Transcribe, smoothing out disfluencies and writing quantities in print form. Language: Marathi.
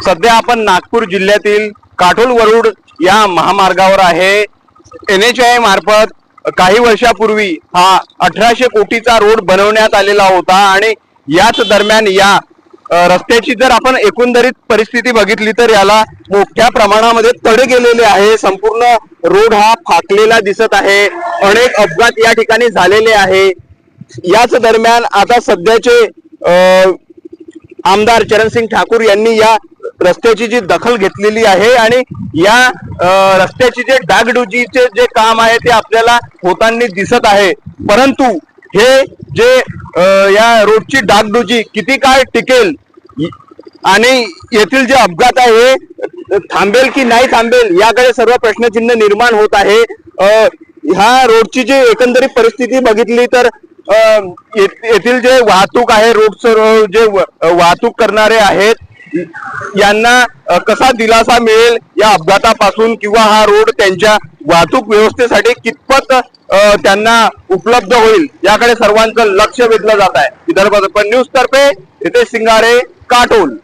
सध्या आपण नागपूर जिल्ह्यातील काटोल वरुड या महामार्गावर आहे। NHAI मार्फत काही वर्षापूर्वी हा 1800 कोटीचा रोड बनवण्यात आलेला होता आणि याच दरम्यान या रस्त्याची जर आपण एकंदरीत परिस्थिती बघितली तर याला मोठ्या प्रमाणामध्ये तडे गेलेले आहे। संपूर्ण रोड हा फाकलेला दिसत आहे। अनेक अपघात या ठिकाणी झालेले आहे। याच दरम्यान आता सध्याचे आमदार चरणसिंग ठाकूर यांनी या रस्त्याची जी दखल घेतलेली आहे आणि या रस्त्याची जे डागडुजीचे जे काम आहे ते आपल्याला होताना दिसत आहे। परंतु हे जे या रोडची डागडुजी किती काळ टिकेल आणि येथील जे अपघात आहे थांबेल की नाही थांबेल याकडे सर्व प्रश्नचिन्ह निर्माण होत आहे। ह्या रोडची जी एकंदरीत परिस्थिती बघितली तर येथील जे वाहतूक आहे रोडचं जे वाहतूक करणारे आहेत यांना कसा दिलासा मिळेल या अपघातापासून किंवा हा रोड त्यांच्या वाहतूक व्यवस्थेसाठी कितपत त्यांना उपलब्ध होईल याकडे सर्वांचं लक्ष वेधलं जात आहे। विदर्भ न्यूज तर्फे रितेश सिंगारे, काटोल।